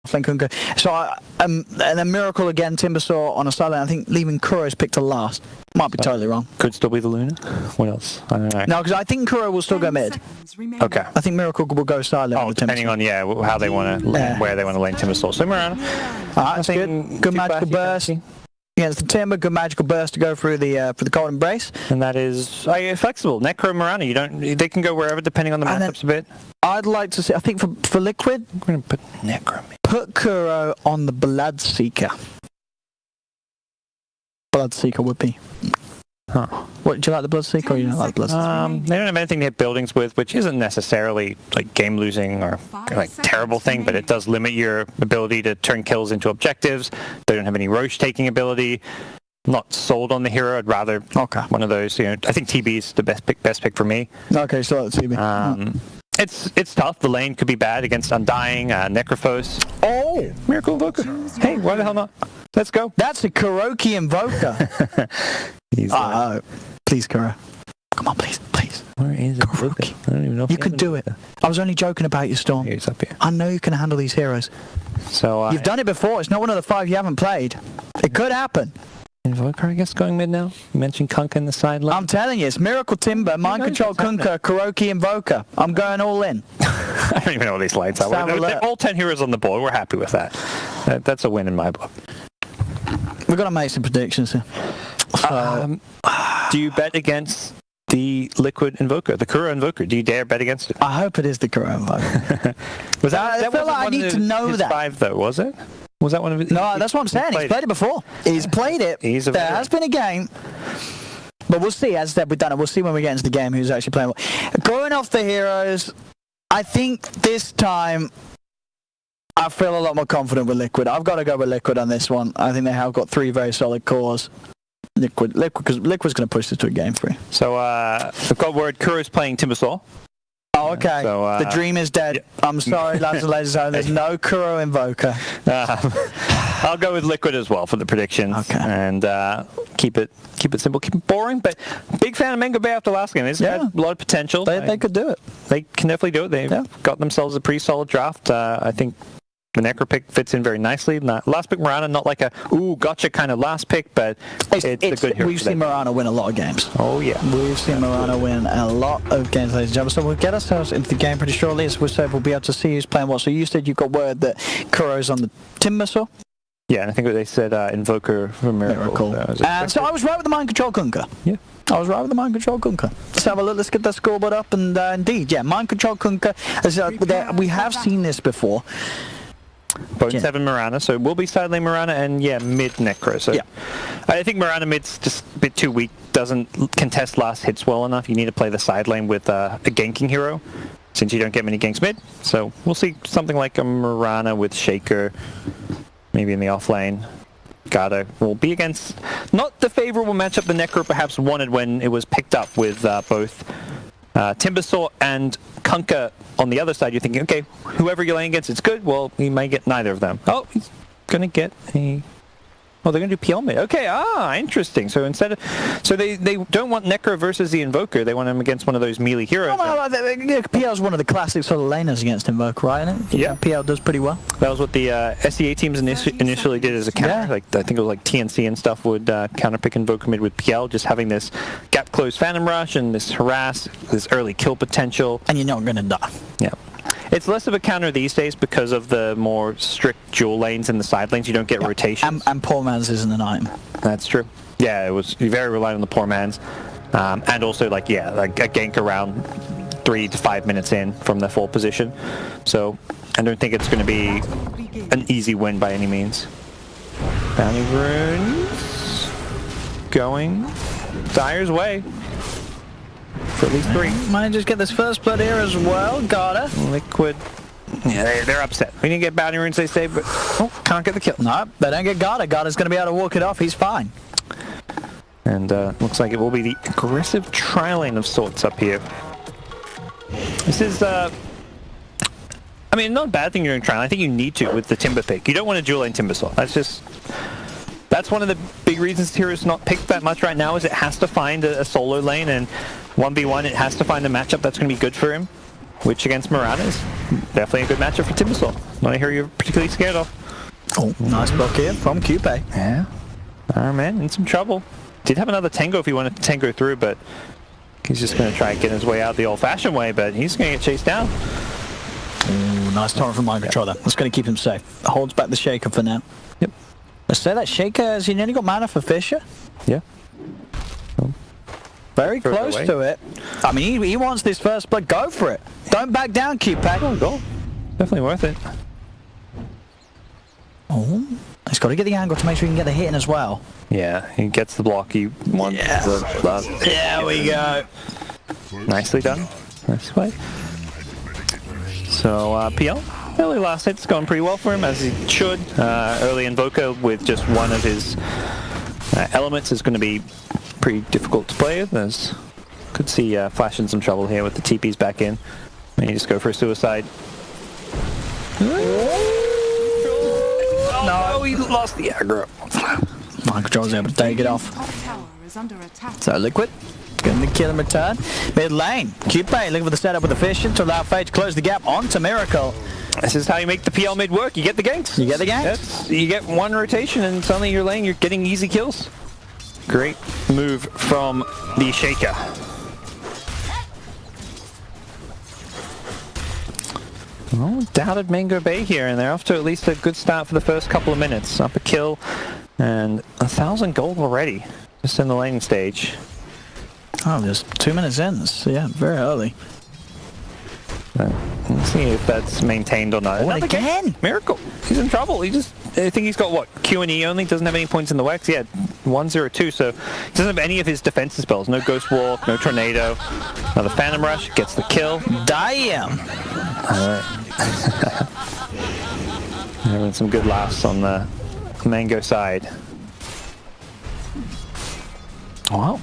offlane Kunkka. So, and then Miracle again, Timbersaw on a side lane. I think leaving Kuro's picked to last. Might be totally wrong. Could still be the Luna. What else? I don't know. No, because I think Kuro will still go mid. Okay. I think Miracle will go side lane. Oh, depending on how they want to, where they want to lane Timbersaw. So Mirana. That's good. Good magical burst. Against the Timber, good magical burst to go through the for the Cold Embrace. And that is flexible. Necro Mirana, they can go wherever depending on the matchups a bit. I'd like to see, I think for Liquid, I'm going to put Necro. Put Kuro on the Bloodseeker. Bloodseeker would be. Huh. What, do you like the Bloodseeker or you don't like the Bloodseeker? They don't have anything to hit buildings with, which isn't necessarily like game losing or like terrible thing, but it does limit your ability to turn kills into objectives. They don't have any Roche taking ability. Not sold on the hero. I'd rather one of those. I think TB is the best pick for me. Okay, so that's TB. It's tough. The lane could be bad against Undying, Necrophos. Oh! Miracle Invoker. Hey, why the hell not? Let's go. That's a Kuroki Invoker. Please, Kuro. Come on, please. Where is it? Kuroki. I don't even know if you could do it. I was only joking about your Storm. He's up here. I know you can handle these heroes. So you've done it before. It's not one of the 5 you haven't played. It could happen. Invoker, I guess, going mid now. You mentioned Kunkka in the side lane. I'm telling you, it's Miracle Timber, Mind Control Kunkka, Kuroki Invoker. I'm going all in. I don't even know what these lanes are. They're all 10 heroes on the board. We're happy with that. That's a win in my book. We've got to make some predictions here. Do you bet against the Liquid Invoker, the Kuro Invoker? Do you dare bet against it? I hope it is the Kuro Invoker. I feel like I need to know that. 5 though, was it? Was that one of his? No, that's what I'm saying. He's played it before. He's played it. There has been a game. But we'll see. As I said, we've done it. We'll see when we get into the game who's actually playing what. Going off the heroes, I think this time I feel a lot more confident with Liquid. I've got to go with Liquid on this one. I think they have got 3 very solid cores. Because Liquid's going to push this to a game 3. So I've got word Kuro's playing Timbersaw. Oh, okay. So, the dream is dead. Yeah. I'm sorry, lads and ladies. There's no Kuro Invoker. I'll go with Liquid as well for the predictions. Okay. And keep it simple, keep it boring. But big fan of MangoBay after last game. It's had a lot of potential. They could do it. They can definitely do it. They've got themselves a pretty solid draft. I think the Necro pick fits in very nicely. Last pick Mirana, not like a gotcha kind of last pick, but it's a good hero. We've seen Mirana win a lot of games. Oh yeah, we've seen Mirana win a lot of games, ladies and gentlemen. So we'll get ourselves into the game pretty shortly. As we said, we'll be able to see who's playing what. So you said you got word that Kuro's on the Timbersaw. Yeah, and I think they said Invoker for Miracle. And so I was right with the Mind Control Kunkka. Yeah. I was right with the Mind Control Kunkka. Let's have a look. Let's get that scoreboard up. And indeed, yeah, Mind Control Kunkka. We have seen this before. Bone 7 Mirana, so it will be side lane Mirana and mid Necro. So I think Mirana mid's just a bit too weak, doesn't contest last hits well enough. You need to play the side lane with a ganking hero, since you don't get many ganks mid. So we'll see something like a Mirana with Shaker, maybe in the off lane. Gata will be against not the favorable matchup the Necro perhaps wanted when it was picked up with both Timbersaw and Kunkka on the other side. You're thinking, okay, whoever you're laying against, it's good. Well, he may get neither of them. Oh, he's going to get a... Oh, they're going to do PL mid. Okay, interesting. So instead of... So they don't want Necro versus the Invoker. They want him against one of those melee heroes. PL's one of the classic sort of laners against Invoker, right? Isn't it? Yeah. PL does pretty well. That was what the SEA teams initially did as a counter. Yeah. Like I think it was like TNC and stuff would counterpick Invoker mid with PL, just having this gap close Phantom Rush and this harass, this early kill potential. And you're not going to die. Yeah. It's less of a counter these days because of the more strict dual lanes in the side lanes. You don't get rotations. And poor man's isn't an item. That's true. Yeah, it was very reliant on the poor man's. And also, like a gank around 3 to 5 minutes in from the full position. So I don't think it's going to be an easy win by any means. Bounty runes going Dire's way. For at least 3. Might just get this first blood here as well. Gata. Liquid. Yeah, they're upset. We didn't get bounty runes, they say, but can't get the kill. No, they don't get Gata. Gata's going to be able to walk it off. He's fine. And looks like it will be the aggressive tri-lane of sorts up here. This is, I mean, not a bad thing you're doing tri-lane. I think you need to with the Timber pick. You don't want to dual lane Timbersaw. That's one of the big reasons Hero's not picked that much right now, is it has to find a solo lane, and 1v1 it has to find a matchup that's going to be good for him. which against Marana is definitely a good matchup for Timbersaw. Not a hero you're particularly scared of. Oh, nice block here from Coupe. Yeah. Oh man, in some trouble. Did have another Tango if he wanted to Tango through, but he's just going to try and get his way out the old-fashioned way, but he's going to get chased down. Ooh, nice torrent from Mind Controller. That's going to keep him safe. Holds back the Shaker for now. Yep. Let's say that Shaker, has he nearly got mana for Fisher? Yeah. Very close to it. I mean, he wants this first blood. Go for it. Don't back down, Coupe. Oh, goal. Definitely worth it. Oh, he's got to get the angle to make sure he can get the hit in as well. Yeah, he gets the block. He wants the blood. There we go. Nicely done. Nice play. So, PL, early last hit's gone pretty well for him, as he should. Early Invoker with just one of his elements is going to be pretty difficult to play with. Could see Flash in some trouble here with the TPs back in. Maybe just go for a suicide. No, he lost the aggro. Mind Controller's able to take it off. So Liquid getting the kill in return. Mid lane, Coupe looking for the setup with the Fission to allow Fate to close the gap onto Miracle. This is how you make the PL mid work. You get the ganks. You get the ganks. You get one rotation and suddenly you're laying, you're getting easy kills. Great move from the Shaker. Well, doubted MangoBay here, and they're off to at least a good start for the first couple of minutes. Up a kill and 1,000 gold already, just in the laning stage. Oh, just 2 minutes in. So yeah, very early. Let's see if that's maintained or not. Oh, and again! Miracle. He's in trouble. I think he's got what? Q and E only. Doesn't have any points in the Wex. Yeah, 1-0-2. So he doesn't have any of his defensive spells. No Ghost Walk, no Tornado. Another Phantom Rush gets the kill. Damn! Having some good laughs on the Mango side. Wow.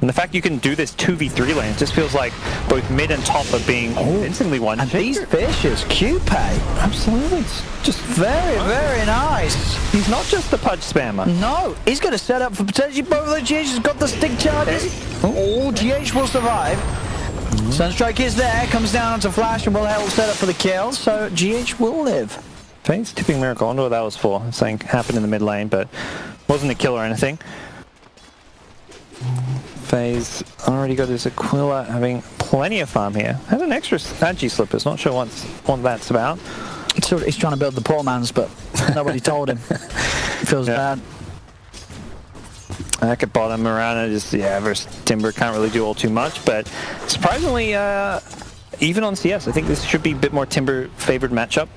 And the fact you can do this 2v3 lane just feels like both mid and top are being instantly one. And these fishes, Coupe. Absolutely. It's just very, very nice. He's not just a pudge spammer. No, he's going to set up for potentially both of the GH. He's got the stick charges. Oh, GH will survive. Sunstrike is there, comes down onto Flash and will help set up for the kill, so GH will live. Faye's tipping Miracle. I wonder what that was for. Something happened in the mid lane, but wasn't a kill or anything. Faye's already got his Aquila, having plenty of farm here. Has an extra Agi Slippers, not sure what that's about. So he's trying to build the poor man's, but nobody told him. Feels bad. Back at bottom, Marana just, versus Timber can't really do all too much, but surprisingly, even on CS, I think this should be a bit more Timber favored matchup.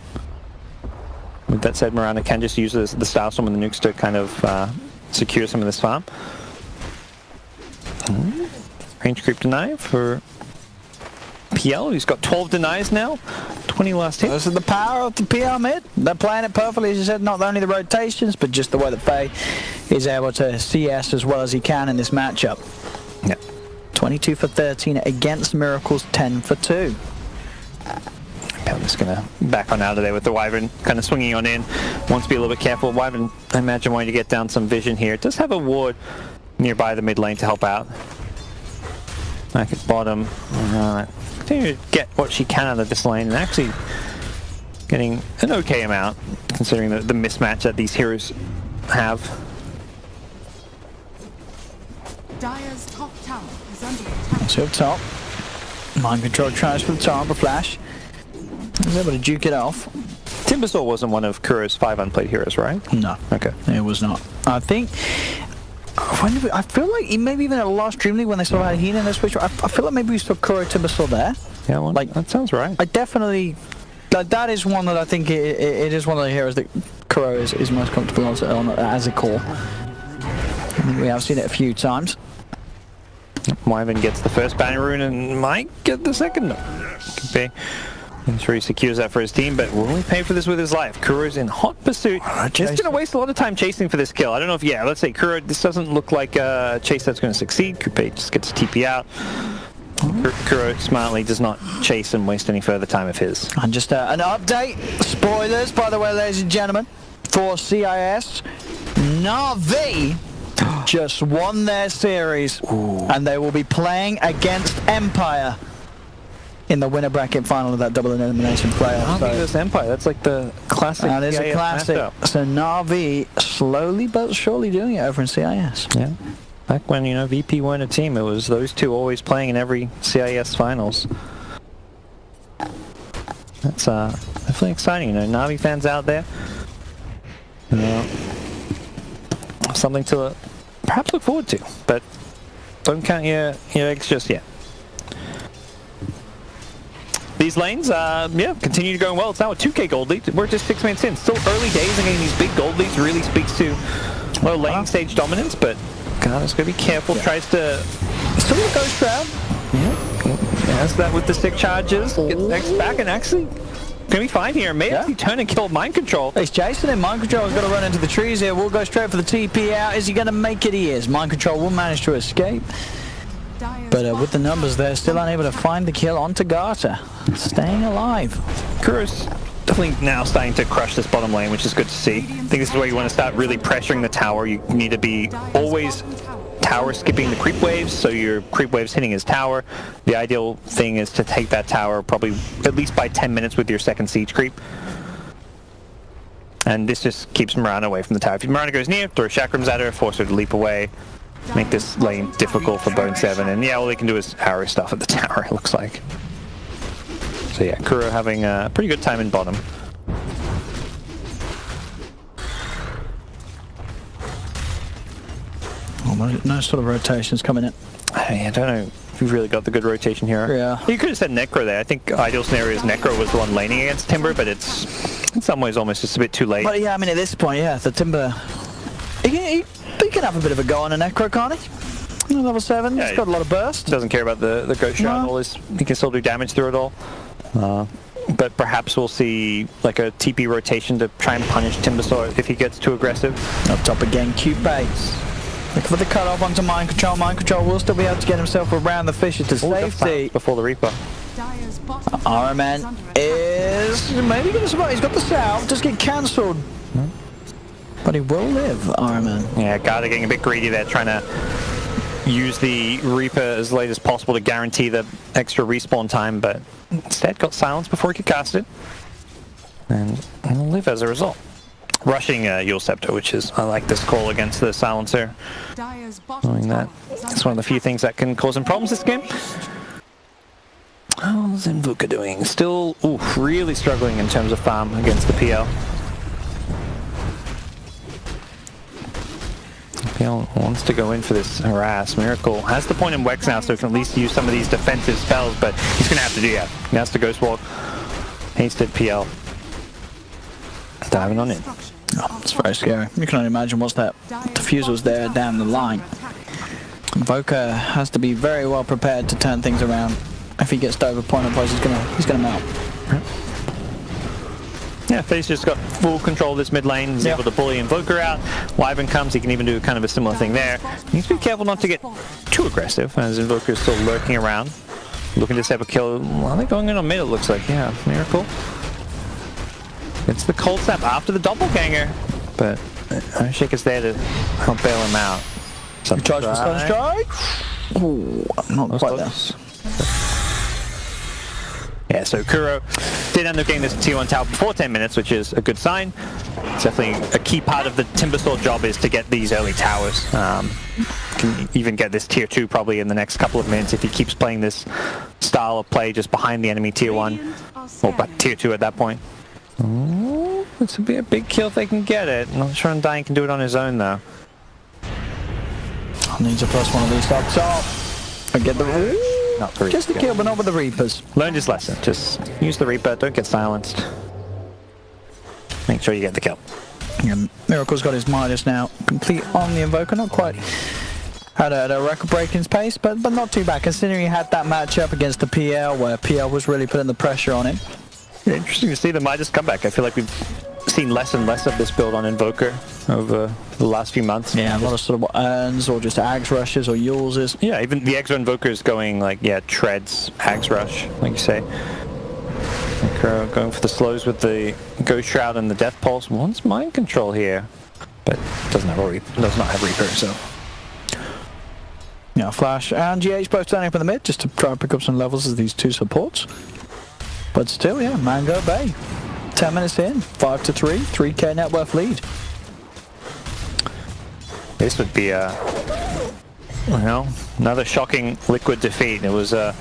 With that said, Marana can just use the Starstorm and the nukes to kind of secure some of this farm. Range creep deny for PL. He's got 12 denies now. 20 last hit. This is the power of the PL mid. They're playing it perfectly, as you said, not only the rotations, but just the way that Faye is able to CS as well as he can in this matchup. Yeah. 22 for 13 against Miracle's 10 for 2. I'm just going to back on out of there with the Wyvern kind of swinging on in. Wants to be a little bit careful. Wyvern, I imagine, wanting to get down some vision here. It does have a ward nearby the mid lane to help out. Back at bottom. Continue to get what she can out of this lane and actually getting an okay amount considering the mismatch that these heroes have. Dire's top tower is under attack. So up top. Mind Control tries for the tower, but Flash is able to duke it off. Timbersaw wasn't one of Kuro's 5 unplayed heroes, right? No. Okay. It was not. I think I feel like maybe even at the last DreamLeague when they saw how he in their switch, I feel like maybe we saw Kuro Timbersaw there. Yeah, well, like that sounds right. I definitely, that is one that I think it is one of the heroes that Kuro is most comfortable on as a core. I think we have seen it a few times. Wyvern gets the first banner rune and might get the second. Could be. I'm sure he secures that for his team, but will he pay for this with his life? Kuro's in hot pursuit. He's going to waste a lot of time chasing for this kill. I don't know if, let's say Kuro, this doesn't look like a chase that's going to succeed. Coupe just gets TP out. Kuro smartly does not chase and waste any further time of his. And just an update. Spoilers, by the way, ladies and gentlemen, for CIS. Na'Vi just won their series, and they will be playing against Empire in the winner bracket final of that double elimination playoff. So. This Empire, that's like the classic. That is a classic. So Na'Vi slowly but surely doing it over in CIS. Yeah. Back when, you know, VP weren't a team, it was those two always playing in every CIS finals. That's definitely exciting, you know, Na'Vi fans out there. You know, something to perhaps look forward to, but don't count your eggs just yet. These lanes, yeah, continue to go well. It's now a 2K gold lead. We're just 6 minutes in. Still early days, and getting these big gold leads really speaks to low lane stage dominance, but God, it's going to be careful. Yeah. Tries to... Still a Ghost Shroud. Yeah. Has that with the stick charges. Gets next back, and actually going to be fine here. May actually turn and kill Mind Control. It's Jason, and Mind Control is going to run into the trees here. We'll go straight for the TP out. Is he going to make it? He is. Mind Control will manage to escape. But with the numbers there, still unable to find the kill onto Garter. Staying alive. Kuro's definitely now starting to crush this bottom lane, which is good to see. I think this is where you want to start really pressuring the tower. You need to be always tower skipping the creep waves, so your creep waves hitting his tower. The ideal thing is to take that tower probably at least by 10 minutes with your second siege creep. And this just keeps Mirana away from the tower. If Mirana goes near, throw chakrams at her, force her to leap away. Make this lane difficult for Bone 7, and yeah, all they can do is arrow stuff at the tower, it looks like. So yeah, Kuro having a pretty good time in bottom. Oh, no sort of rotations coming in. I don't know if you've really got the good rotation here. Yeah. You could have said Necro there. I think ideal scenario is Necro was the one laning against Timber, but it's in some ways almost just a bit too late. But yeah, I mean at this point, yeah, the Timber... He can have a bit of a go on a Necro, can't he? Level 7, yeah, he's got a lot of burst. Doesn't care about the Ghost Shroud. No. He can still do damage through it all. But perhaps we'll see like a TP rotation to try and punish Timbersaw if he gets too aggressive. Up top again, cute base. Look for the cut off onto Mind Control. Mind Control will still be able to get himself around the Fisher to safety. Before the Reaper. Araman is maybe going to survive. He's got the salve, just get cancelled. But he will live, Araman. Yeah, Garda getting a bit greedy there, trying to use the Reaper as late as possible to guarantee the extra respawn time, but instead got silenced before he could cast it. And will live as a result. Rushing Yule Scepter, which is, I like this call against the silencer. Knowing that it's one of the few things that can cause him problems this game. How's Invoker doing? Still, really struggling in terms of farm against the PL. PL wants to go in for this harass. Miracle has the point in Wex now, so he can at least use some of these defensive spells, but he's going to have to do that. He has to Ghost Walk. Hasted PL. Diving on in. Oh, it's very scary. You can only imagine what's that diffuser's there down the line. Invoker has to be very well prepared to turn things around. If he gets to over point on place, he's gonna melt. Yeah, FaZe just got full control of this mid lane. He's able to bully Invoker out. Wyvern comes, he can even do kind of a similar thing there. He needs to be careful not to get too aggressive, as Invoker is still lurking around. Looking to set a kill. Well, they're going in on mid, it looks like. Yeah, Miracle. It's the cold snap after the doppelganger, but Shake is there to help bail him out. He tries for stun strike. Ooh, not quite there. Yeah, so Kuro did end up getting this Tier 1 tower before 10 minutes, which is a good sign. It's definitely a key part of the Timbersaw job is to get these early towers. Can even get this Tier 2 probably in the next couple of minutes if he keeps playing this style of play just behind the enemy Tier 1, or Tier 2 at that point. Oh, this would be a big kill if they can get it. Not sure Undying can do it on his own though. Needs a plus one of these up top. And get the... Not the Reaper. Just a kill, but not with the Reapers. Learned his lesson. Just use the Reaper, don't get silenced. Make sure you get the kill. Yeah, Miracle's got his Midas now complete on the Invoker. Not quite had a record-breaking pace, but not too bad considering he had that matchup against the PL where PL was really putting the pressure on him. Yeah, interesting to see the Midas comeback. I feel like we've seen less and less of this build on Invoker over the last few months. Yeah, a lot of sort of Urns or just Ags rushes or Yules. Yeah, even the Exo Invokers going like, yeah, treads, Ags rush, like you say. Kuro going for the slows with the Ghost Shroud and the Death Pulse. Wants Mind Control here, but doesn't have a Reaper, does not have Reaper, so. Yeah, Flash and GH both turning up in the mid just to try and pick up some levels as these two supports. But still, yeah, MangoBay. 10 minutes in, 5-3, 3k net worth lead. This would be another shocking Liquid defeat. It was a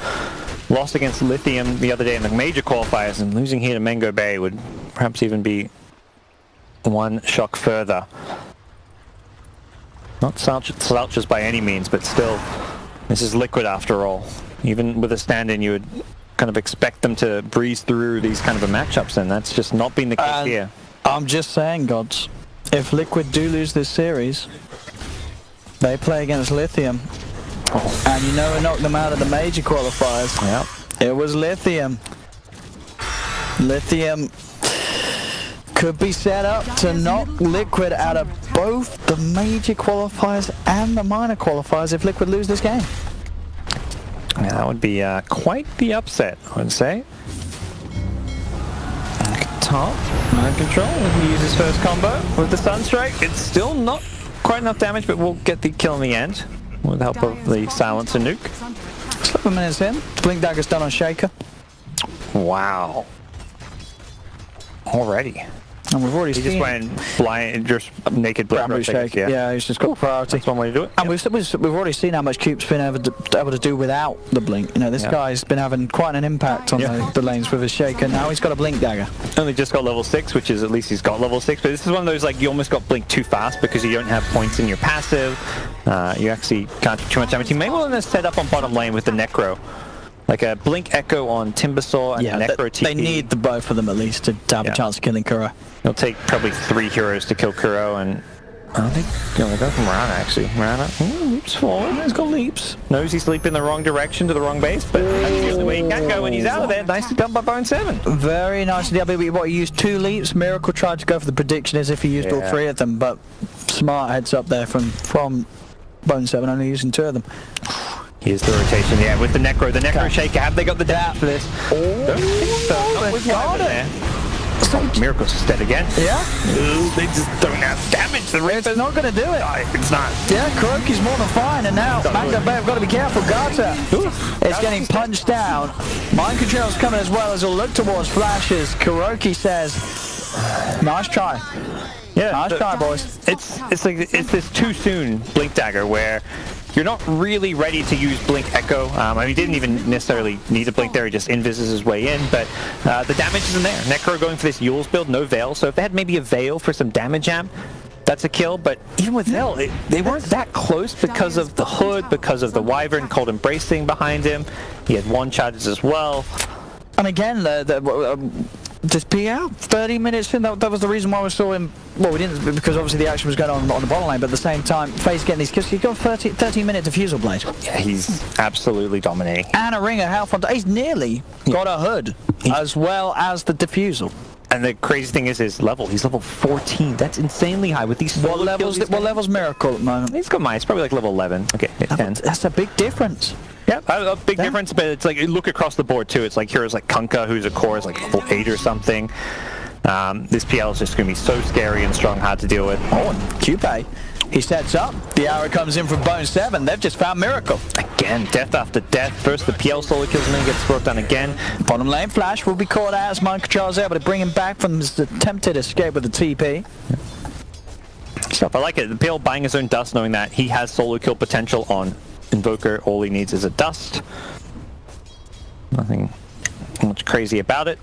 loss against Lithium the other day in the major qualifiers, and losing here to MangoBay would perhaps even be one shock further. Not slouches by any means, but still, this is Liquid after all. Even with a stand-in, you would kind of expect them to breeze through these kind of matchups, and that's just not been the case here. I'm just saying, Gods, if Liquid do lose this series, they play against Lithium, and you know who knocked them out of the major qualifiers. Yep. It was Lithium. Lithium could be set up to knock Liquid out of both the major qualifiers and the minor qualifiers if Liquid lose this game. Yeah, that would be quite the upset, I would say. Top, mind control, we use his first combo with the Sunstrike. It's still not quite enough damage, but we'll get the kill in the end with the help of the Silencer nuke. 7 minutes in, Blink Dagger's done on Shaker. Wow. Already. And we've already He seen... just went blind, just naked blind. Shaker. Yeah, he's just got priority. That's one way to do it. And we've already seen how much Cube's been able to do without the Blink. You know, this guy's been having quite an impact on the lanes with his Shaker. Now he's got a Blink Dagger. Only just got level 6, which is at least he's got level 6, but this is one of those, like, you almost got Blink too fast because you don't have points in your passive. You actually can't do too much damage. You may want to set up on bottom lane with the Necro. Like a Blink Echo on Timbersaw and a Necro TP. They need the both of them at least to have a chance of killing Kuro. It'll take probably 3 heroes to kill Kuro, and I don't think they'll go from Mirana actually. Mirana leaps forward. He's got leaps. Knows he's leaping the wrong direction to the wrong base, but that's the only way he can go when he's out of there. Nicely done by Bone 7. Very nice. Yeah, he used 2 leaps. Miracle tried to go for the prediction as if he used all 3 of them, but smart heads up there from Bone 7, only using 2 of them. Here's the rotation, with the Necro. The Necro Shaker, have they got the damage for this? Don't think so. Not with one there. Miracle's just dead again. Yeah? Ooh, they just don't have damage. The It's not going to do it. It's not. Yeah, Kuroki's more than fine, and now MangoBay have got to be careful. Gata is getting punched down. Mind Control's coming as well as he'll look towards flashes. Kuroki says, nice try. Yeah, nice try, boys. It's this too soon Blink Dagger where you're not really ready to use Blink Echo. I mean, he didn't even necessarily need a Blink there, he just invises his way in, but the damage isn't there. Necro going for this Yule's build, no Veil, so if they had maybe a Veil for some damage amp, that's a kill, but even with Veil, they weren't that close because of the Hood, because of the Wyvern Cold Embrace thing behind him. He had 1 charges as well. And again, this PL, 30 minutes in, that was the reason why we saw him. Well, we didn't, because obviously the action was going on the bottom lane, but at the same time, FaZe getting these kills. He got 13-minute Diffusal Blade. Yeah, he's absolutely dominating. And a Ring of Health on. He's nearly got a Hood, as well as the Diffusal. And the crazy thing is his level. He's level 14. That's insanely high with these. What level's Miracle at the moment? He's got mine. It's probably like level 11. Okay, 10. That's a big difference. Yeah, a big difference, but it's like, look across the board too. It's like heroes like Kunkka, who's a core, is like level 8 or something. This PL is just going to be so scary and strong, hard to deal with. Oh, and Cupay, he sets up. The arrow comes in from Bone 7. They've just found Miracle. Again, death after death. First the PL solo kills and then gets brought down again. Bottom lane Flash will be caught out as Mind Control's able to bring him back from his attempted escape with the TP. Stuff. I like it. The PL buying his own dust, knowing that he has solo kill potential on Invoker. All he needs is a dust. Nothing much crazy about it.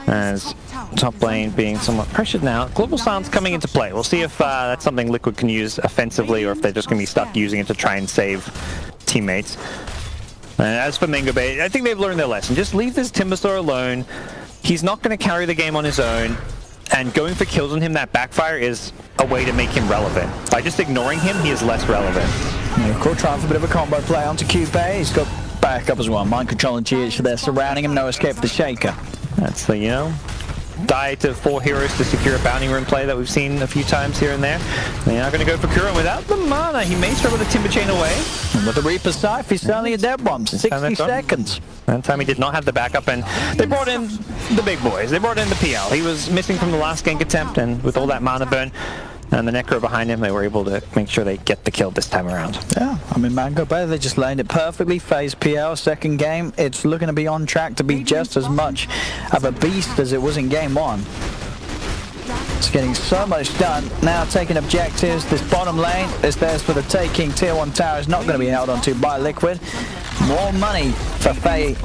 As top lane being somewhat pressured now. Global Silence coming into play. We'll see if that's something Liquid can use offensively or if they're just going to be stuck using it to try and save teammates. And as for MangoBay, I think they've learned their lesson. Just leave this Timbersaw alone. He's not going to carry the game on his own. And going for kills on him that backfire is a way to make him relevant. By just ignoring him, he is less relevant. Miracle trying for a bit of a combo play onto Cupay. He's got back up as well. Mind Control and GH there surrounding him. No escape for the Shaker. That's the, die to 4 heroes to secure a bounty room play that we've seen a few times here and there. They are going to go for Kuro without the mana. He may struggle to Timber Chain away. And with the Reaper Scythe, he's certainly a dead one. 60 seconds. That time he did not have the backup, and they brought in the big boys. They brought in the PL. He was missing from the last gank attempt, and with all that mana burn, And the Necro behind him, they were able to make sure they get the kill this time around. Yeah, I mean, MangoBay, they just laid it perfectly. FaZe PL, second game, it's looking to be on track to be just as much of a beast as it was in game 1. It's getting so much done. Now taking objectives. This bottom lane is theirs for the taking. Tier 1 tower is not going to be held onto by Liquid. More money for Faye,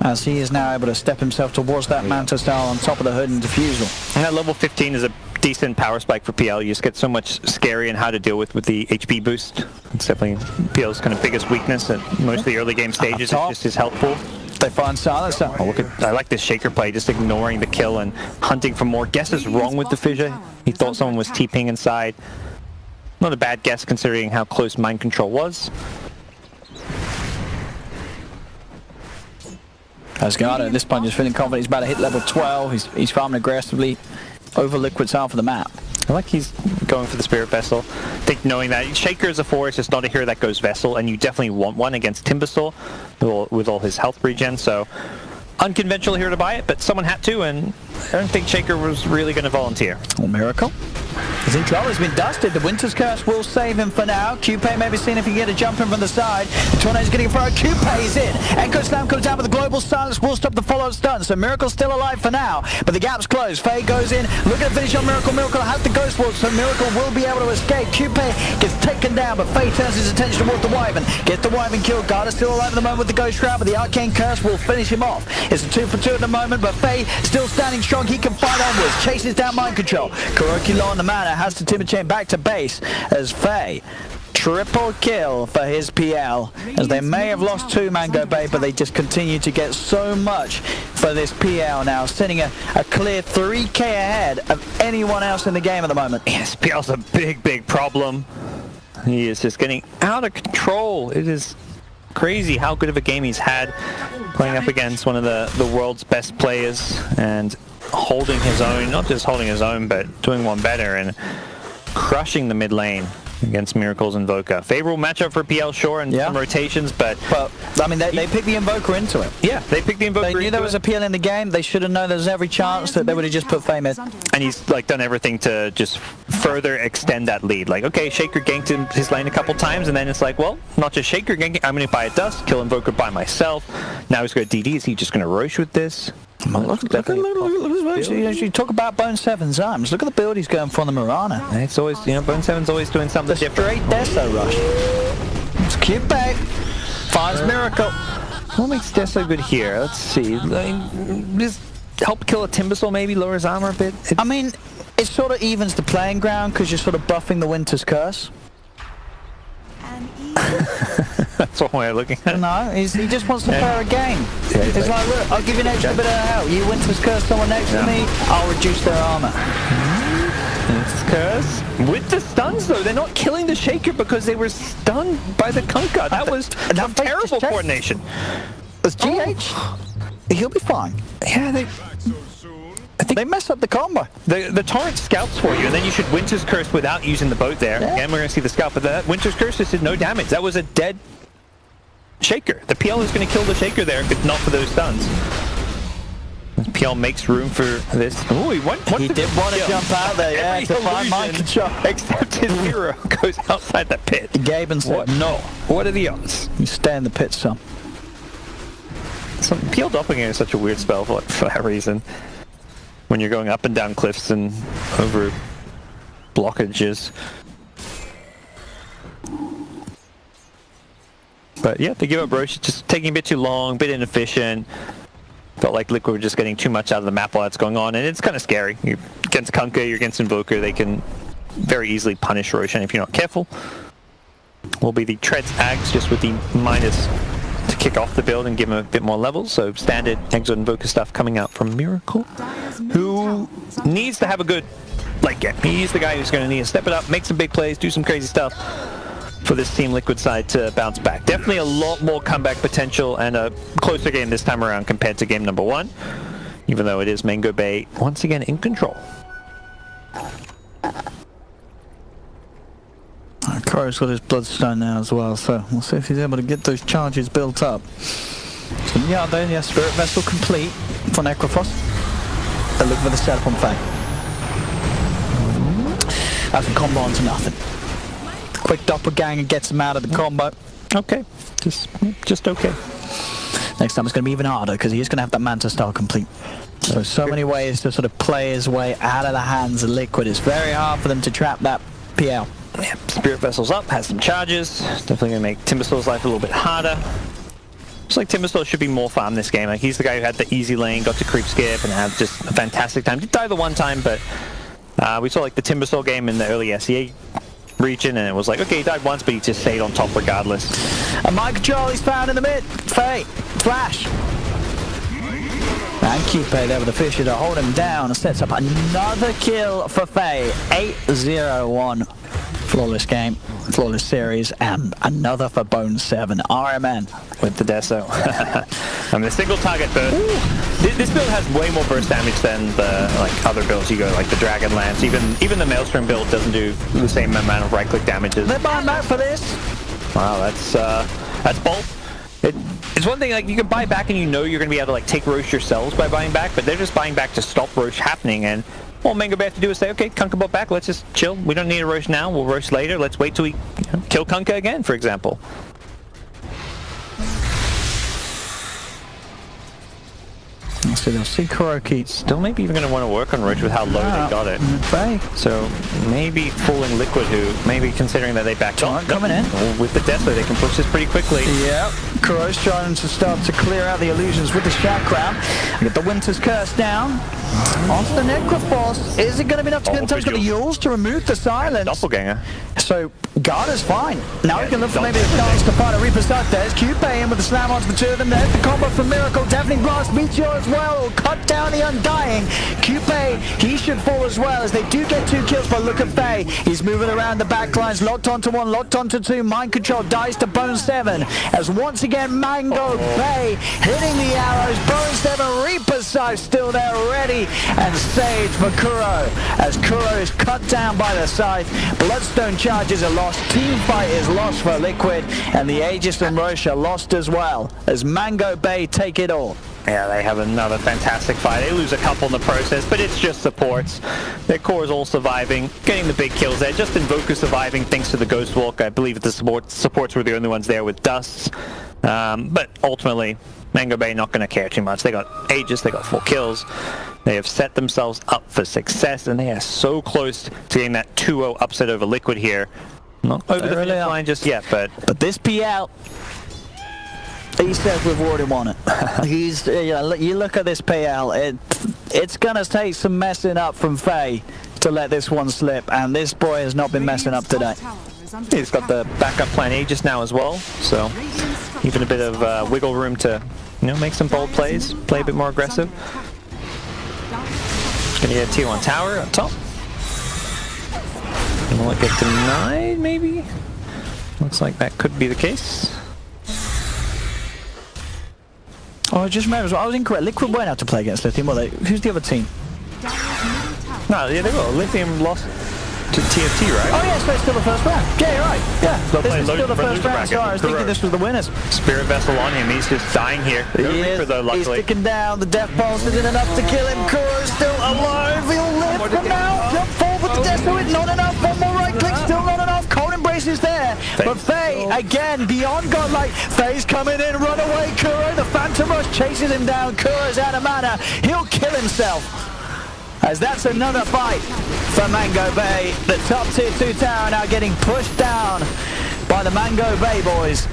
as he is now able to step himself towards that Manta style on top of the hood and diffusal. And that level 15 is a decent power spike for PL. You just get so much scary and how to deal with the HP boost. It's definitely PL's kind of biggest weakness at most of the early game stages. It's just his health pool. They find silence. Oh, look at, I like this Shaker play, just ignoring the kill and hunting for more. Guess is wrong with the fissure. He thought someone was TPing inside. Not a bad guess considering how close mind control was. Asgardo at this point just feeling confident. He's about to hit level 12. He's farming aggressively over Liquid's half of the map. I like he's going for the Spirit Vessel. I think knowing that Shaker is a 4, it's just not a hero that goes Vessel, and you definitely want one against Timbersaw with all his health regen, so unconventional hero to buy it, but someone had to, and I don't think Shaker was really going to volunteer. Oh, Miracle. He's in trouble. He's been dusted. The Winter's Curse will save him for now. QP maybe seeing if he can get a jump in from the side. Tornado's getting thrown. QP is in. Echo Slam comes down, but the global silence will stop the follow-up stun. So Miracle's still alive for now, but the gap's closed. Faye goes in. Look at the finish on Miracle. Miracle has the Ghost Wall, so Miracle will be able to escape. QP gets taken down, but Faye turns his attention towards the Wyvern. Gets the Wyvern killed. Garda's still alive at the moment with the Ghost Shroud, but the Arcane Curse will finish him off. It's a 2 for 2 at the moment, but Faye still standing strong. He can fight onwards. Chases down mind control. Kuroki low on the mana. Has to Timber Chain back to base as Faye. Triple kill for his PL, as they may have lost 2 MangoBay, but they just continue to get so much for this PL now, sitting a clear 3k ahead of anyone else in the game at the moment. Yes, PL's a big problem. He is just getting out of control. It is crazy how good of a game he's had, playing up against one of the world's best players and holding his own, not just holding his own, but doing one better and crushing the mid lane against Miracle's Invoker. Favorable matchup for PL, sure, and some rotations, but I mean, they picked the Invoker into it. Yeah, they picked the Invoker. They knew there was a PL in the game. They should have known there was every chance that they would have just put Faye mid. And he's like done everything to just further extend that lead. Like, okay, Shaker ganked his lane a couple times, and then it's like, well, not just Shaker ganking, I'm going to buy a Dust, kill Invoker by myself. Now he's got DD. Is he just going to Roche with this? Look at you talk about Bone 7's arms. Look at the build he's going for on the Mirana. It's always, Bone 7's always doing something different. Straight Deso rush. It's cute back. Finds Miracle. What makes Deso good here? Let's see. Just help kill a Timbersaw, maybe lower his armor a bit. I mean, it sort of evens the playing ground because you're sort of buffing the Winter's Curse. That's one way of looking at it. No, he just wants to play a game. It's like, look, I'll give you an extra bit of help. You Winter's Curse someone next to me, I'll reduce their armor. Winter's Curse. With the stuns, though, they're not killing the Shaker because they were stunned by the Kunkka. That was terrible coordination. It's GH. He'll be fine. Yeah, I think they mess up the combo. The torrent scalps for you, and then you should Winter's Curse without using the boat there. Again, we're going to see the scalp, but that Winter's Curse just did no damage. That was a dead Shaker. The PL is going to kill the Shaker there if not for those stuns. PL makes room for this. Ooh, he did want to jump out there, yeah, to find mind control. Except his hero goes outside the pit. Gaben said, no. What are the odds? You stay in the pit, son. PL Doppelganger is such a weird spell for that reason. When you're going up and down cliffs and over blockages. But yeah, they give up Roche. It's just taking a bit too long, a bit inefficient. Felt like Liquid were just getting too much out of the map while that's going on, and it's kind of scary. You're against Kunkka, you're against Invoker, they can very easily punish Roshan if you're not careful. Will be the Treads Ags just with the minus to kick off the build and give him a bit more levels. So standard Exo Invoker stuff coming out from Miracle, who needs to have a good late game. He's the guy who's going to need to step it up, make some big plays, do some crazy stuff for this Team Liquid side to bounce back. Definitely a lot more comeback potential and a closer game this time around compared to game number 1, even though it is MangoBay once again in control. Kuro's got his Bloodstone now as well, so we'll see if he's able to get those charges built up. So yeah, there, yeah, Spirit Vessel complete for Necrophos. They look for the setup on Faye. as a combo onto nothing. Quick doppelganger gets him out of the combo. Okay, just okay. Next time it's going to be even harder because he is going to have that Manta style complete. So many ways to sort of play his way out of the hands of Liquid. It's very hard for them to trap that PL. Yeah, Spirit Vessel's up, has some charges. Definitely going to make Timberstall's life a little bit harder. Looks like Timberstall should be more farm this game. Like, he's the guy who had the easy lane, got to creep skip, and had just a fantastic time. Did die the one time, but we saw like the Timberstall game in the early SEA region, and it was like, okay, he died once, but he just stayed on top regardless. And Mind Control is found in the mid. Faye, Flash. And Kipe there with the Fisher to hold him down and sets up another kill for Faye. 8-0-1. Flawless game, flawless series, and another for Bone 7. RMN with the Deso. I mean, the single target burst. This build has way more burst damage than the other builds. You go like the Dragon Lance. Even the Maelstrom build doesn't do the same amount of right-click damages. They're buying back for this. Wow, that's bold. It's one thing, like, you can buy back and you know you're going to be able to like take Roche yourselves by buying back, but they're just buying back to stop Roche happening. And all MangoBay have to do is say, okay, Kunkka bought back, let's just chill. We don't need a Roche now, we'll Roche later. Let's wait till we kill Kunkka again, for example. So they'll see Kuroki. Still maybe even going to want to work on Roche with how low they got it. Faye. So maybe fooling Liquid, who maybe considering that they backed off. Coming in. With the Deathler, they can push this pretty quickly. Yep. Kuro's trying to start to clear out the illusions with the Shout Crown. Get the Winter's Curse down. Onto the Necrophos. Is it going to be enough to get in touch with the Yules to remove the silence? Doppelganger. So Garda's fine. Now we can look for maybe the chance to find a Reaper Start. There's Qpei in with the slam onto the two of them. There's the combo from Miracle. Deafening Blast. Meteor as well. Will cut down the Undying. Qpei, he should fall as well as they do get 2 kills. But look at Faye. He's moving around the back lines. Locked onto 1, locked onto 2. Mind Control dies to Bone 7. As once again MangoBay hitting the arrows. Bone 7 Reaper Sight still there ready and saved for Kuro. As Kuro is cut down by the scythe. Bloodstone charges are lost. Team fight is lost for Liquid. And the Aegis and Roche are lost as well. As MangoBay take it all. Yeah, they have another fantastic fight. They lose a couple in the process, but it's just supports. Their core is all surviving, getting the big kills there. Just Invoker surviving thanks to the Ghost Walk. I believe the supports were the only ones there with Dusts. But ultimately, MangoBay not going to care too much. They got Aegis, they got 4 kills. They have set themselves up for success, and they are so close to getting that 2-0 upset over Liquid here. Not over the finish line just yet, but this PL, he says we've already won it. You look at this PL, it's going to take some messing up from Faye to let this one slip, and this boy has not been messing up today. He's got the backup plan Aegis now as well, so even a bit of wiggle room to make some bold plays, play a bit more aggressive. Gonna get a tier 1 tower up top. Will it get denied, maybe? Looks like that could be the case. Oh, I just remembered, I was incorrect. Liquid went out to play against Lithium, were they? Who's the other team? No, yeah, they will. Lithium lost to TFT, right? Oh, yeah, so it's still the first round. Yeah, you're right. Yeah, this is still the first round. Sorry, I was thinking this was the winners. Spirit Vessel on him. He's just dying here. He's sticking down. The Death Pulse isn't enough to kill him. Kuro's still alive. He'll live from now. Jump forward with the Death Pulse. Not enough. One more right click. Still not enough. Cold Embrace is there. But Faye, again, beyond godlike. Faye's coming in. Run away, Kuro. The Phantom Rush chases him down. Kuro's out of mana. He'll kill himself. As that's another fight for MangoBay. The top tier 2 tower now getting pushed down by the MangoBay boys.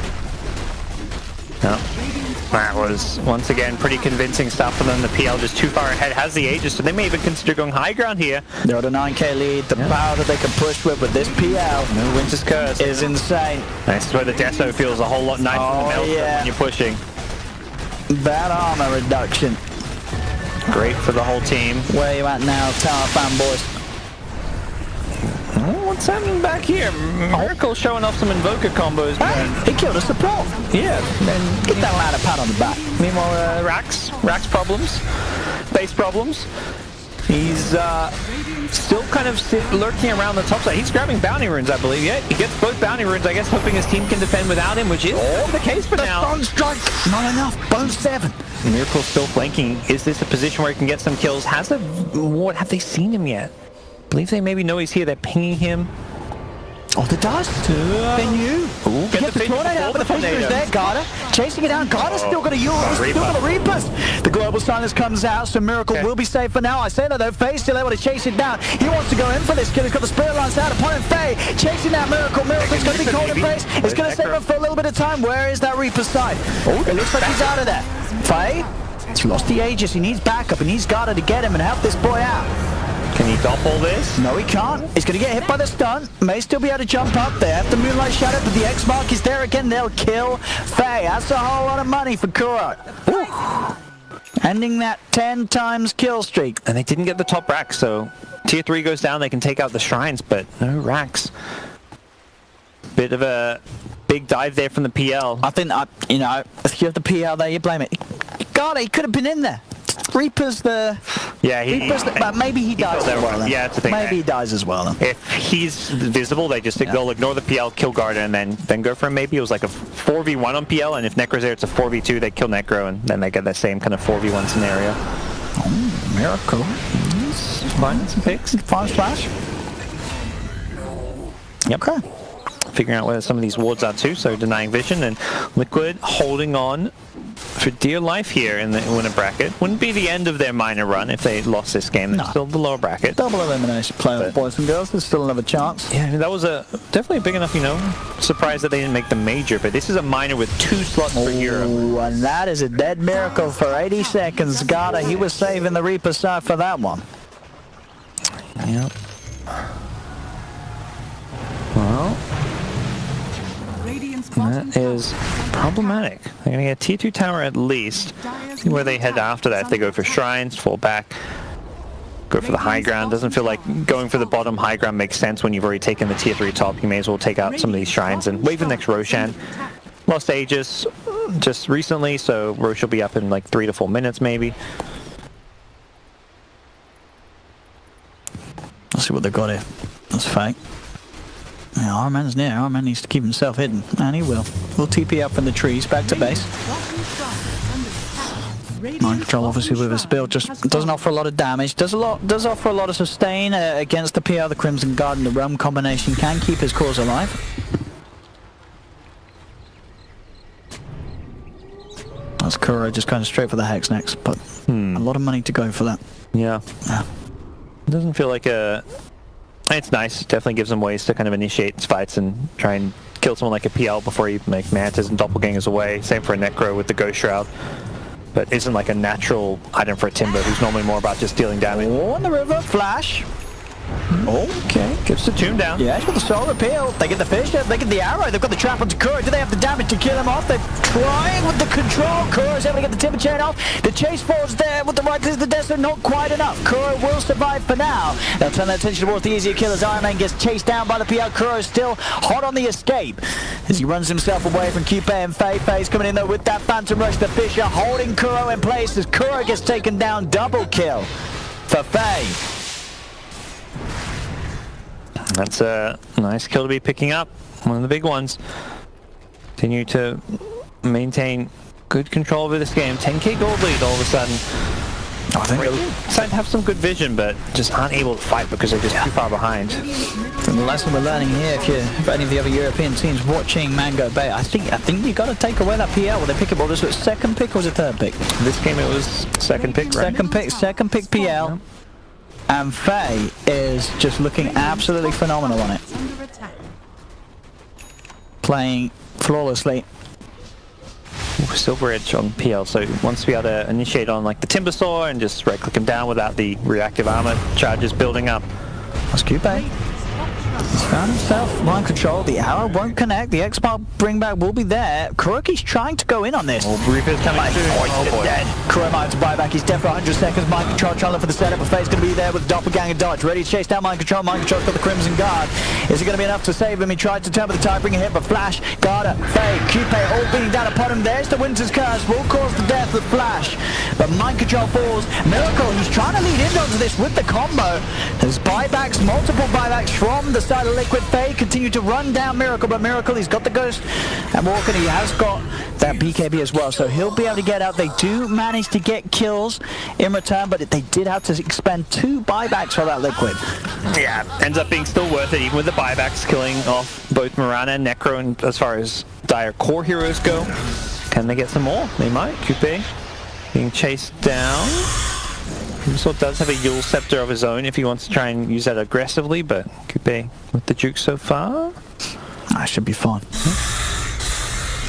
No. That was, once again, pretty convincing stuff for them. The PL just too far ahead, has the Aegis, so they may even consider going high ground here. They're at a 9k lead. The power that they can push with this PL no Winter's Curse is insane. This is where the Deso feels a whole lot nicer than the when you're pushing. That armor reduction. Great for the whole team. Where you at now, Tower fanboys? Oh, what's happening back here? Miracle showing off some Invoker combos. He killed a support. Yeah. Then get that man a pat on the back. Meanwhile, Rax problems, base problems. He's still kind of lurking around the top side. He's grabbing bounty runes, I believe. Yeah, he gets both bounty runes, I guess, hoping his team can defend without him, which is the case for now. Stun strike, not enough. Bone 7. Miracle's still flanking. Is this a position where he can get some kills? What have they seen him yet? believe they maybe know he's here. They're pinging him. Oh, the dust. Venue. Ooh, get the tornado out, but the Phaser is there. Garda chasing it down. Garda's still got a Euro. Still got the Reapers. The Global Silence comes out, so Miracle will be safe for now. I say that though, Faye's still able to chase it down. He wants to go in for this kill. He's got the Spirit Lance out upon him. Faye chasing that Miracle. Miracle's going to be cold in face. It's going to save him for a little bit of time. Where is that Reaper's side? Oh, it looks like he's out of there. Faye, he's lost the Aegis. He needs backup. He needs Garda to get him and help this boy out. Can he doppel this? No, he can't. He's going to get hit by the stun. May still be able to jump up there. Have the Moonlight Shadow, but the X mark is there again. They'll kill Faye. That's a whole lot of money for Kuro. Ooh. Ending that 10 times kill streak. And they didn't get the top rack, so tier 3 goes down. They can take out the shrines, but no racks. Bit of a big dive there from the PL. I think, you know, if you have the PL there, you blame it. God, he could have been in there. Reaper's the... Yeah, but maybe he dies as well then. Yeah, it's the thing. Maybe he dies as well then. If he's visible, they'll ignore the PL, kill Garda, and then go for him. Maybe it was like a 4v1 on PL, and if Necro's there, it's a 4v2. They kill Necro, and then they get that same kind of 4v1 scenario. Oh, Miracle. He's finding some picks. Fine splash. Yep. Okay. Figuring out where some of these wards are too, so denying vision, and Liquid holding on for dear life here in the winner bracket. Wouldn't be the end of their minor run if they lost this game. They're still the lower bracket. Double elimination playoff, boys and girls. There's still another chance. Yeah, I mean, that was definitely a big enough, surprise that they didn't make the major, but this is a minor with 2 slots per hero. And that is a dead Miracle for 80 seconds. Garda, he was saving the Reaper side for that one. Yep. Well, that is problematic. They're going to get a tier 2 tower at least. See where they head after that. If they go for shrines, fall back, go for the high ground. Doesn't feel like going for the bottom high ground makes sense when you've already taken the tier 3 top. You may as well take out some of these shrines and wait for the next Roshan. Lost Aegis just recently, so Rosh will be up in like 3 to 4 minutes maybe. Let's see what they've got here. That's fake. Yeah, our man's near. Our man needs to keep himself hidden, and he will. We'll TP up from the trees back to base. Mind control, obviously, with his build just doesn't offer a lot of damage. Does offer a lot of sustain against the PL. The Crimson Guard and the Realm combination can keep his cause alive. That's Kuro just going straight for the Hex next, but a lot of money to go for that. Yeah. It doesn't feel like a... It's nice. It definitely gives them ways to kind of initiate fights and try and kill someone like a PL before you make Mantas and Doppelgangers away. Same for a Necro with the Ghost Shroud. But isn't like a natural item for a Timber, who's normally more about just dealing damage. Oh, in the river, flash. Okay, gets the tomb down. Yeah, he's got the solar peel. They get the fish, they get the arrow, they've got the trap onto Kuro. Do they have the damage to kill him off? They're trying with the control. Kuro's able to get the timber chain off. The chase force there with the right to the desert, not quite enough. Kuro will survive for now. They'll turn their attention towards the easier killers. Iron Man gets chased down by the PL. Kuro's still hot on the escape as he runs himself away from QP and Faye. Faye's coming in though with that Phantom Rush. The Fisher holding Kuro in place as Kuro gets taken down. Double kill for Faye. That's a nice kill to be picking up. One of the big ones. Continue to maintain good control over this game. 10k gold lead all of a sudden. I think they're starting to have some good vision, but just aren't able to fight because they're just too far behind. And the lesson we're learning here, if any of the other European teams watching MangoBay, I think you got to take away that PL. Will they pick up? Well, this was second pick or was it third pick? This game it was second pick, right? Second pick PL. Yeah. And Faye is just looking absolutely phenomenal on it. Playing flawlessly. Silver Edge on PL, so he wants to be able to initiate on like the Timber Saw and just right click him down without the reactive armor charges building up. That's Coupe. He's found himself mind control. The arrow won't connect. The X-Mark bring back will be there. Kuroki's trying to go in on this. Reaper's coming through. Oh boy. Dead. Kuro might have to buy back. He's dead for 100 seconds. Mind control trying to look for the setup. Faye's going to be there with Doppelganger dodge. Ready to chase down mind control. Mind control's got the Crimson Guard. Is it going to be enough to save him? He tried to turn with the tide, bring a hit, but Flash, Garda, Faye, Coupe all beating down upon him. There's the Winter's Curse. Will cause the death of Flash. But mind control falls. Miracle, he's trying to lead into this with the combo. There's buybacks, multiple buybacks from the the side of Liquid. Fade continue to run down Miracle, but Miracle, he's got the Ghost and Walker, he has got that BKB as well, so he'll be able to get out. They do manage to get kills in return, but they did have to expend 2 buybacks for that Liquid. Yeah, ends up being still worth it, even with the buybacks, killing off both Mirana and Necro. And as far as Dire core heroes go, can they get some more? They might. Coupe being chased down. He does have a Yule Scepter of his own if he wants to try and use that aggressively, but Coupe with the juke so far. That should be fine.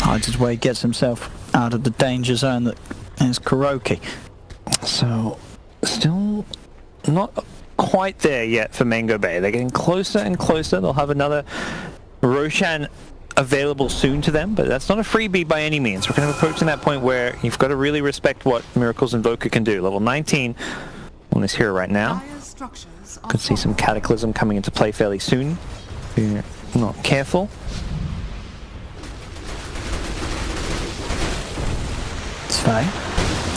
Hides his way, gets himself out of the danger zone that is Kuroki. So, still not quite there yet for MangoBay. They're getting closer and closer. They'll have another Roshan available soon to them, but that's not a freebie by any means. We're kind of approaching that point where you've got to really respect what Miracle's Invoker can do. Level 19 on this hero right now. Could see some Cataclysm coming into play fairly soon if you're not careful. It's fine.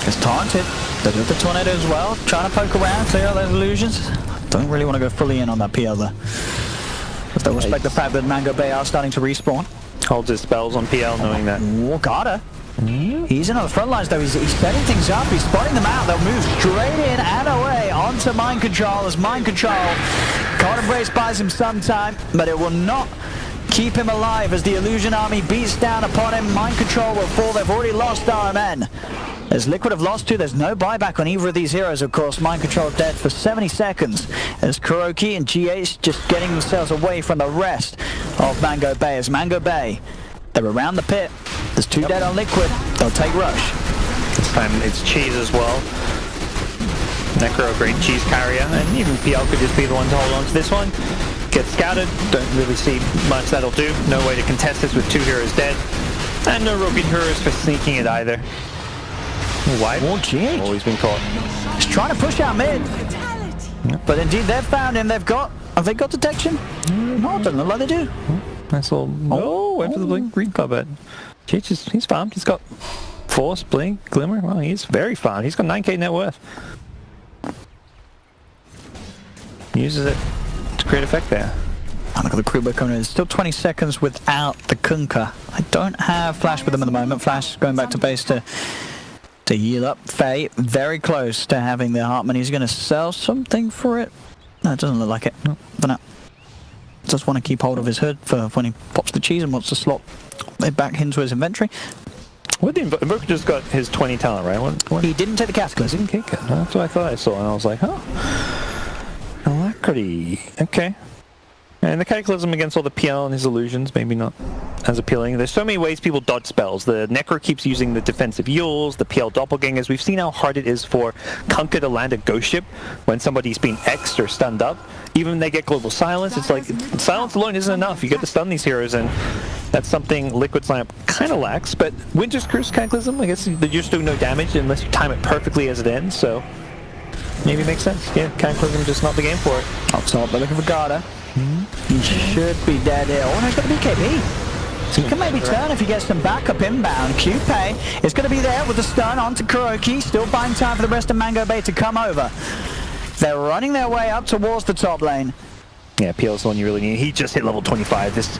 It's taunted. They do the tornado as well, trying to poke around, clear out those illusions. Don't really want to go fully in on that PL though. But they'll respect the fact that MangoBay are starting to respawn. Holds his spells on PL knowing that. Oh, got her. He's in on the front lines though, he's setting things up, he's spotting them out, they'll move straight in and away onto Mind Control as Mind Control can't embrace buys him some time, but it will not keep him alive as the Illusion Army beats down upon him. Mind Control will fall, they've already lost RMN. As Liquid have lost 2, there's no buyback on either of these heroes, of course. Mind Control dead for 70 seconds as Kuroki and GH just getting themselves away from the rest of MangoBay. As MangoBay, they're around the pit. There's 2 dead on Liquid. They'll take Rush. This time it's Cheese as well. Necro, a great cheese carrier, and even PL could just be the one to hold on to this one. Get scouted, don't really see much that'll do. No way to contest this with 2 heroes dead. And no real good heroes for sneaking it either. Why? Oh, GH. Always been caught. He's trying to push out mid. But indeed, they've found him. Have they got detection? No, it doesn't look like they do. Nice little... Oh, went for the Blink Green Puppet. He's farmed. He's got Force, Blink, Glimmer. Well, he's very farmed. He's got 9k net worth. Uses it to create effect there. Oh, look at the crew coming in. It's still 20 seconds without the Kunkka. I don't have Flash with them at the moment. Flash going back to base to heal up. Faye, very close to having the Heartman. He's going to sell something for it. No, it doesn't look like it. No, but no. Just want to keep hold of his hood for when he pops the cheese and wants to slot it back into his inventory. What the Invoker just got his 20 talent, right? What? He didn't take the Cataclysm. Didn't kick it. That's what I thought I saw, and I was like, oh. Alacrity. Okay. And the Cataclysm against all the PL and his illusions, maybe not as appealing. There's so many ways people dodge spells. The Necro keeps using the defensive Yules, the PL Doppelgangers. We've seen how hard it is for Kunkka to land a Ghost Ship when somebody's been X'd or stunned up. Even when they get Global Silence, it's like, silence alone isn't enough. You get to stun these heroes, and that's something Liquid's lineup kind of lacks. But Winter's Curse Cataclysm, I guess you're just doing no damage unless you time it perfectly as it ends, so maybe it makes sense. Yeah, Cataclysm just not the game for it. Up top, they're looking for Garda. He should be dead here. Oh no, he's got the BKB. So he can maybe turn if he gets some backup inbound. Coupe is going to be there with the stun onto Kuroki. Still buying time for the rest of MangoBay to come over. They're running their way up towards the top lane. Yeah, PL's the one you really need. He just hit level 25. This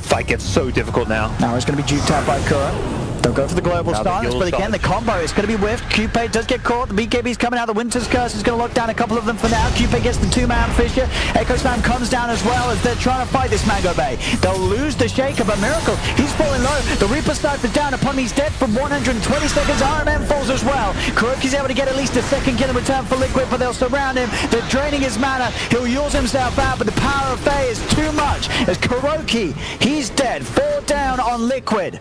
fight gets so difficult now. Now it's going to be duped out by Kura. They'll go for the global stance, but again, the combo is going to be whiffed. Coupe does get caught. The BKB's coming out. The Winter's Curse is going to lock down a couple of them for now. Coupe gets the 2-man Fissure. Echo Slam comes down as well as they're trying to fight this MangoBay. They'll lose the Shaker, but Miracle, he's falling low. The Reaper Sniper down upon he's dead for 120 seconds. RMM falls as well. Kuroki's able to get at least a second kill in return for Liquid, but they'll surround him. They're draining his mana. He'll use himself out, but the power of Faye is too much. As Kuroki, he's dead. 4 down on Liquid.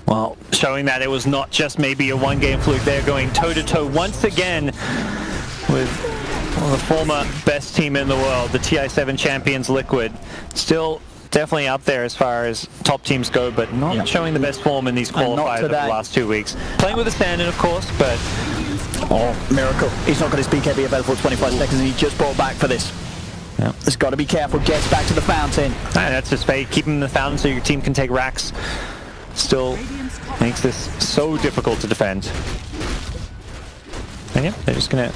Well, showing that it was not just maybe a one-game fluke. They're going toe-to-toe once again with one of the former best team in the world, the TI7 champions Liquid. Still definitely up there as far as top teams go, but not showing the best form in these qualifiers over the last 2 weeks. Playing with a stand-in, of course, but... Oh, Miracle. He's not got his BKB available for 25 seconds, and he just brought back for this. Yep. There's got to be careful. Gets back to the fountain. And that's just fate. Keep him in the fountain so your team can take racks. Still makes this so difficult to defend. And yeah, they're just going to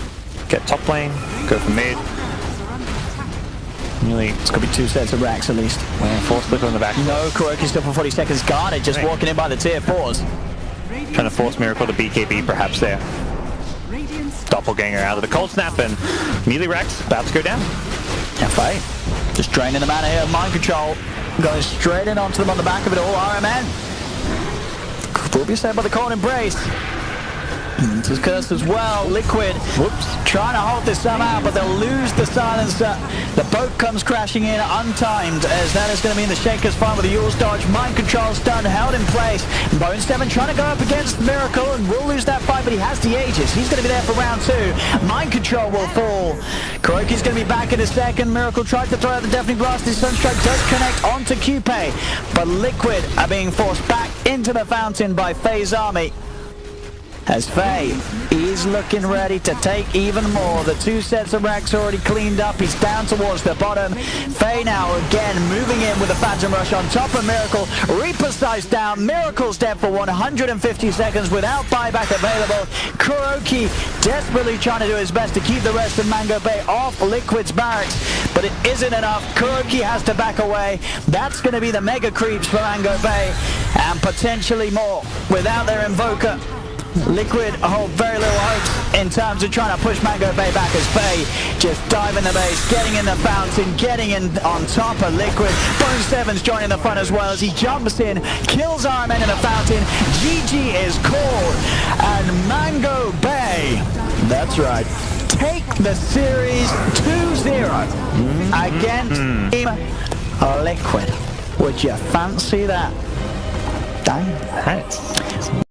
get top lane, go for mid. Really, it's going to be 2 sets of racks at least. Force flip on the back. No, Kuroki still for 40 seconds. Guarded, just walking in by the tier 4s. Trying to force Miracle to BKB perhaps there. Doppelganger out of the cold snap and melee racks about to go down. FA just draining the mana here. Mind control going straight in onto them on the back of it all. RMN will be saved by the cold embrace. This is cursed as well. Liquid, whoops, trying to hold this somehow, but they'll lose the silencer. The boat comes crashing in untimed, as that is going to be in the Shaker's farm with the Yule's dodge. Mind control stun held in place. Bone 7 trying to go up against Miracle and will lose that fight, but he has the Aegis. He's going to be there for round 2. Mind control will fall. Kuroki's going to be back in a second. Miracle tried to throw out the Deafening Blast. His Sunstrike does connect onto Qpei, but Liquid are being forced back into the fountain by Faye's army. As Faye is looking ready to take even more. The 2 sets of racks already cleaned up. He's down towards the bottom. Faye now again moving in with a Phantom Rush on top of Miracle. Reaper's Size down. Miracle's dead for 150 seconds without buyback available. Kuroki desperately trying to do his best to keep the rest of MangoBay off Liquid's barracks, but it isn't enough. Kuroki has to back away. That's going to be the mega creeps for MangoBay and potentially more without their Invoker. Liquid hold very little hopes in terms of trying to push MangoBay back, as Faye just diving the base, getting in the fountain, getting in on top of Liquid. Bone 7's joining the front as well as he jumps in, kills RMN in the fountain. GG is called, and MangoBay, that's right, take the series 2-0 against Team Liquid. Would you fancy that? Dang. Nice.